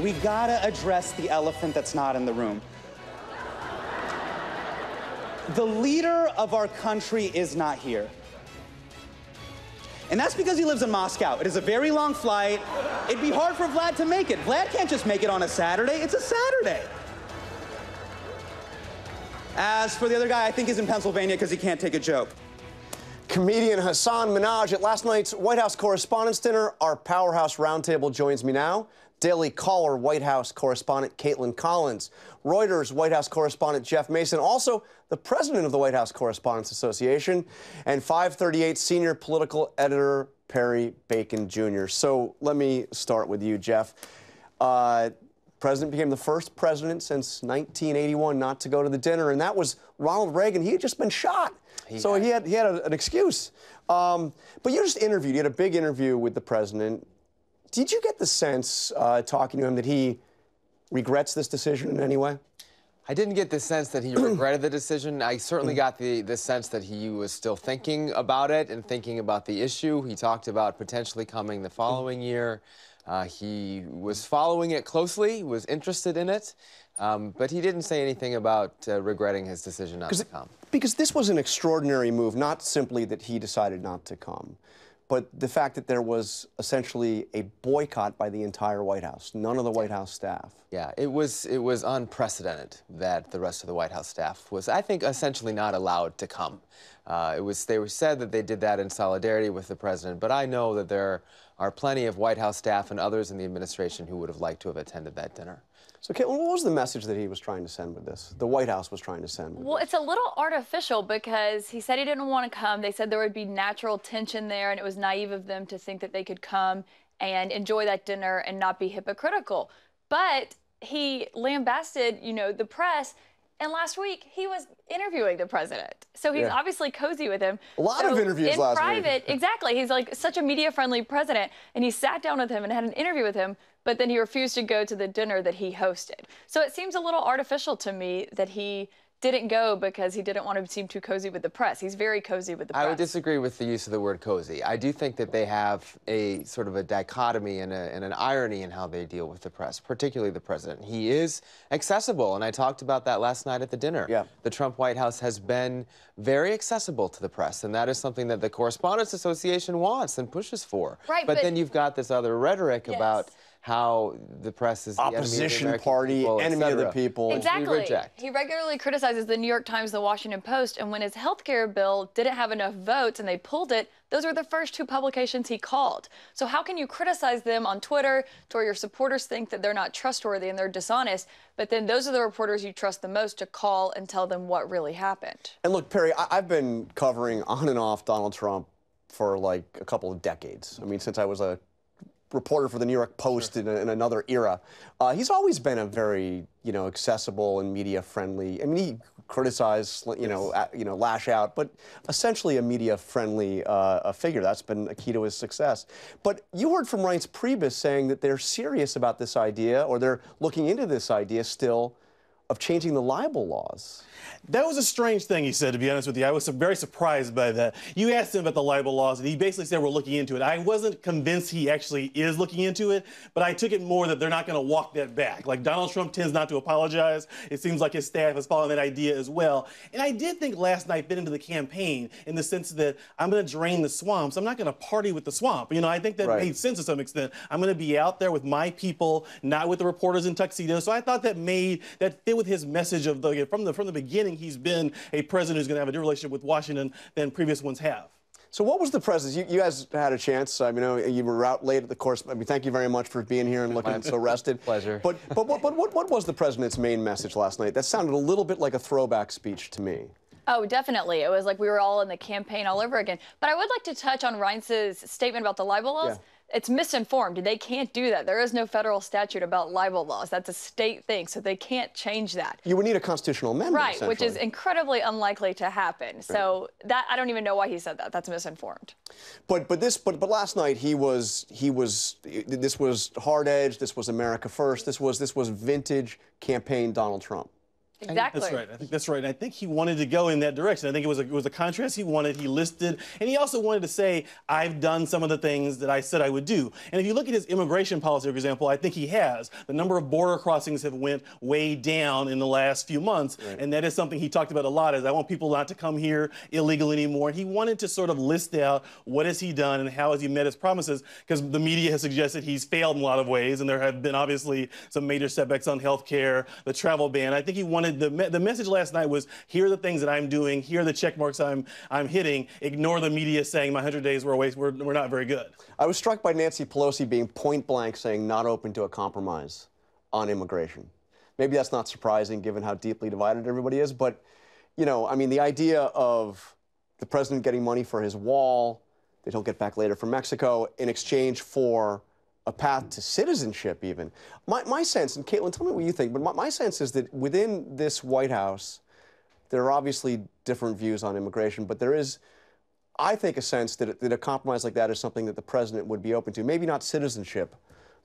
we gotta address the elephant that's not in the room. The leader of our country is not here. And that's because he lives in Moscow. It is a very long flight. It'd be hard for Vlad to make it. Vlad can't just make it on a Saturday. It's a Saturday. As for the other guy, I think he's in Pennsylvania because he can't take a joke. Comedian Hassan Minhaj at last night's White House Correspondents' Dinner. Our Powerhouse Roundtable joins me now. Daily Caller White House correspondent Caitlin Collins, Reuters White House correspondent Jeff Mason, also the president of the White House Correspondents Association, and 538 senior political editor Perry Bacon Jr. So let me start with you, Jeff. President became the first president since 1981 not to go to the dinner, and that was Ronald Reagan. He had just been shot, he had an excuse. But you just interviewed. You had a big interview with the president. Did you get the sense, talking to him, that he regrets this decision in any way? I didn't get the sense that he regretted the decision. I certainly got the sense that he was still thinking about it and thinking about the issue. He talked about potentially coming the following year. He was following it closely, was interested in it, but he didn't say anything about regretting his decision not to come. Because this was an extraordinary move, not simply that he decided not to come, but the fact that there was essentially a boycott by the entire White House, none of the White House staff. Yeah, it was unprecedented that the rest of the White House staff was, I think, essentially not allowed to come. They said that they did that in solidarity with the president, but I know that there are plenty of White House staff and others in the administration who would have liked to have attended that dinner. So, Caitlin, what was the message that he was trying to send with this? The White House was trying to send with this? It's a little artificial because he said he didn't want to come. They said there would be natural tension there, and it was naive of them to think that they could come and enjoy that dinner and not be hypocritical. But he lambasted, the press. And last week, he was interviewing the president. So he's obviously cozy with him. A lot of interviews last week. In private, exactly. He's like such a media-friendly president. And he sat down with him and had an interview with him, but then he refused to go to the dinner that he hosted. So it seems a little artificial to me that he didn't go because he didn't want to seem too cozy with the press. He's very cozy with the press. I would disagree with the use of the word cozy. I do think that they have a sort of a dichotomy and an irony in how they deal with the press, particularly the president. He is accessible, and I talked about that last night at the dinner. Yeah. The Trump White House has been very accessible to the press, and that is something that the Correspondents Association wants and pushes for. Right, but then you've got this other rhetoric about how the press is the opposition enemy of the party, people, enemy of the people. Exactly. He regularly criticizes the New York Times, the Washington Post, and when his health care bill didn't have enough votes and they pulled it, those were the first two publications he called. So how can you criticize them on Twitter to where your supporters think that they're not trustworthy and they're dishonest, but then those are the reporters you trust the most to call and tell them what really happened? And look, Perry, I've been covering on and off Donald Trump for like a couple of decades. I mean, since I was a reporter for the New York Post in another era. He's always been a very, accessible and media-friendly. I mean, he criticized, lash out, but essentially a media-friendly figure. That's been a key to his success. But you heard from Reince Priebus saying that they're serious about this idea, or they're looking into this idea still, of changing the libel laws. That was a strange thing he said, to be honest with you. I was very surprised by that. You asked him about the libel laws, and he basically said we're looking into it. I wasn't convinced he actually is looking into it, but I took it more that they're not going to walk that back. Like, Donald Trump tends not to apologize. It seems like his staff is following that idea as well. And I did think last night fit into the campaign in the sense that I'm going to drain the swamps. I'm not going to party with the swamp. I think that made sense to some extent. I'm going to be out there with my people, not with the reporters in tuxedos. So I thought that fit with his message of from the beginning. He's been a president who's going to have a different relationship with Washington than previous ones have. So what was the president? You guys had a chance. I mean, you were out late at the course. I mean, thank you very much for being here and looking so rested. Pleasure. But what was the president's main message last night? That sounded a little bit like a throwback speech to me. Oh, definitely. It was like we were all in the campaign all over again. But I would like to touch on Reince's statement about the libel laws. Yeah. It's misinformed. They can't do that. There is no federal statute about libel laws. That's a state thing, so they can't change that. You would need a constitutional amendment, right, which is incredibly unlikely to happen. Right. So that I don't even know why he said that. That's misinformed. But last night this was hard edge. This was America First. This was vintage campaign Donald Trump. Exactly. That's right. I think that's right. And I think he wanted to go in that direction. I think it was a contrast he wanted. He listed, and he also wanted to say, I've done some of the things that I said I would do. And if you look at his immigration policy, for example, I think he has. The number of border crossings have went way down in the last few months, and that is something he talked about a lot. Is I want people not to come here illegal anymore. And he wanted to sort of list out what has he done and how has he met his promises, because the media has suggested he's failed in a lot of ways, and there have been obviously some major setbacks on health care, the travel ban. I think he wanted the message last night was, here are the things that I'm doing, here are the check marks I'm hitting. Ignore the media saying my 100 days we're not very good. I was struck by Nancy Pelosi being point blank saying not open to a compromise on immigration. Maybe that's not surprising given how deeply divided everybody is, but, you know, I mean, the idea of the president getting money for his wall that he'll get back later from Mexico in exchange for a path to citizenship even. My sense, and Caitlin, tell me what you think, but my sense is that within this White House, there are obviously different views on immigration, but there is, I think, a sense that a compromise like that is something that the president would be open to. Maybe not citizenship,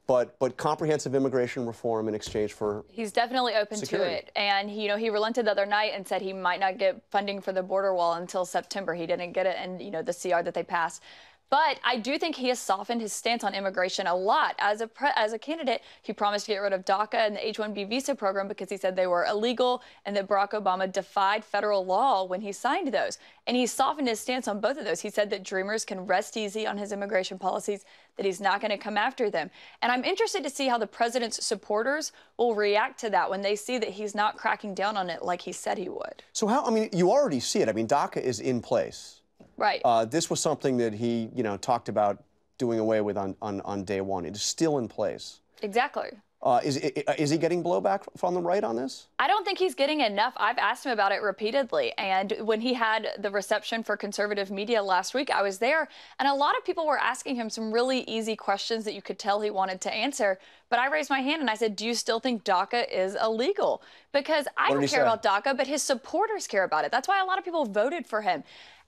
but comprehensive immigration reform in exchange for He's definitely open security. to it. And, you know, he relented the other night and said he might not get funding for the border wall until September. He didn't get it in, you know, the CR that they passed. But I do think he has softened his stance on immigration a lot. As a candidate, he promised to get rid of DACA and the H-1B visa program because he said they were illegal and that Barack Obama defied federal law when he signed those. And he softened his stance on both of those. He said that Dreamers can rest easy on his immigration policies, that he's not going to come after them. And I'm interested to see how the president's supporters will react to that when they see that he's not cracking down on it like he said he would. So how, I mean, you already see it. I mean, DACA is in place. Right. This was something that he, you know, talked about doing away with on day one. It is still in place. Exactly. Is he getting blowback from the right on this? I don't think he's getting enough. I've asked him about it repeatedly. And when he had the reception for conservative media last week, I was there. And a lot of people were asking him some really easy questions that you could tell he wanted to answer. But I raised my hand and I said, do you still think DACA is illegal? Because I don't care about DACA, but his supporters care about it. That's why a lot of people voted for him.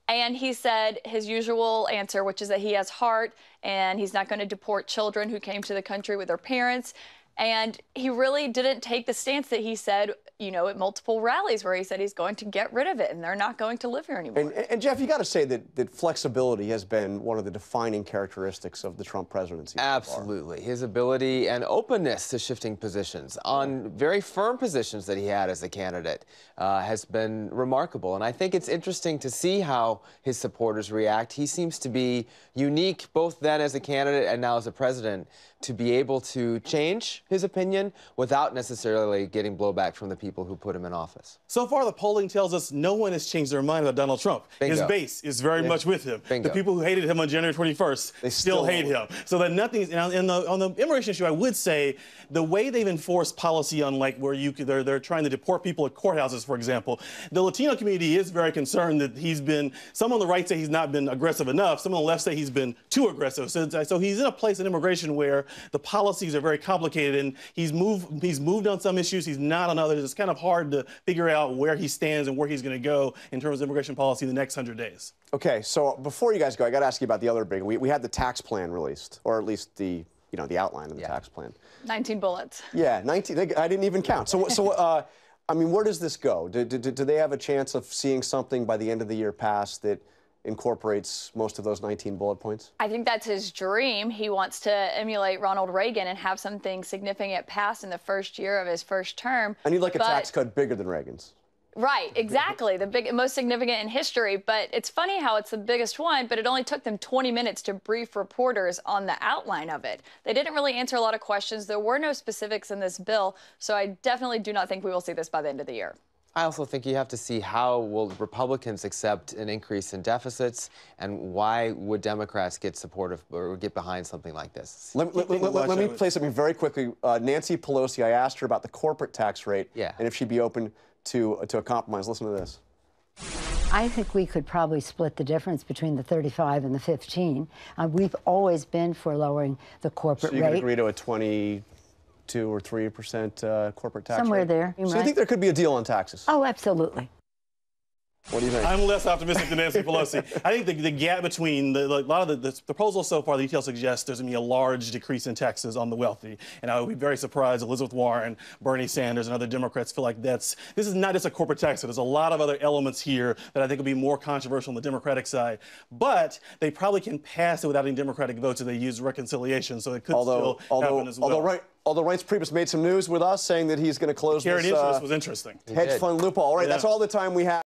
And he said his usual answer, which is that he has heart and he's not going to deport children who came to the country with their parents. And he really didn't take the stance that he said, you know, at multiple rallies where he said he's going to get rid of it and they're not going to live here anymore. And Jeff, you got to say that flexibility has been one of the defining characteristics of the Trump presidency. Absolutely. His ability and openness to shifting positions on very firm positions that he had as a candidate has been remarkable. And I think it's interesting to see how his supporters react. He seems to be unique both then as a candidate and now as a president to be able to change his opinion without necessarily getting blowback from the people who put him in office. So far, the polling tells us no one has changed their mind about Donald Trump. Bingo. His base is very much with him. Bingo. The people who hated him on January 21st They still hate him. So that nothing's, on the immigration issue, I would say the way they've enforced policy on like where they're trying to deport people at courthouses, for example, the Latino community is very concerned that he's been, some on the right say he's not been aggressive enough, some on the left say he's been too aggressive. So he's in a place in immigration where the policies are very complicated and he's moved on some issues, he's not on others. It's kind of hard to figure out where he stands and where he's going to go in terms of immigration policy in the next 100 days. Okay, so before you guys go, I got to ask you about the other big. We had the tax plan released, or at least the outline of the tax plan. 19 bullets. Yeah, 19. I didn't even count. So I mean, where does this go? Do they have a chance of seeing something by the end of the year pass that incorporates most of those 19 bullet points? I think that's his dream. He wants to emulate Ronald Reagan and have something significant pass in the first year of his first term. I need like a tax cut bigger than Reagan's. Right, exactly. The most significant in history. But it's funny how it's the biggest one, but it only took them 20 minutes to brief reporters on the outline of it. They didn't really answer a lot of questions. There were no specifics in this bill. So I definitely do not think we will see this by the end of the year. I also think you have to see how will Republicans accept an increase in deficits and why would Democrats get supportive or get behind something like this. Let me play something very quickly. Nancy Pelosi, I asked her about the corporate tax rate and if she'd be open to a compromise. Listen to this. I think we could probably split the difference between the 35 and the 15. We've always been for lowering the corporate rate. So you could agree to a 22 or 3% corporate tax rate? Somewhere there. So you think there could be a deal on taxes? Oh, absolutely. What do you think? I'm less optimistic than Nancy Pelosi. I think the gap between a lot of the proposals so far, the details suggest there's going to be a large decrease in taxes on the wealthy. And I would be very surprised Elizabeth Warren, Bernie Sanders, and other Democrats feel like this is not just a corporate tax. There's a lot of other elements here that I think will be more controversial on the Democratic side. But they probably can pass it without any Democratic votes if they use reconciliation. So it could still happen as well. Although Reince Priebus made some news with us saying that he's going to close Karen this was interesting. hedge fund loophole. All right, that's all the time we have.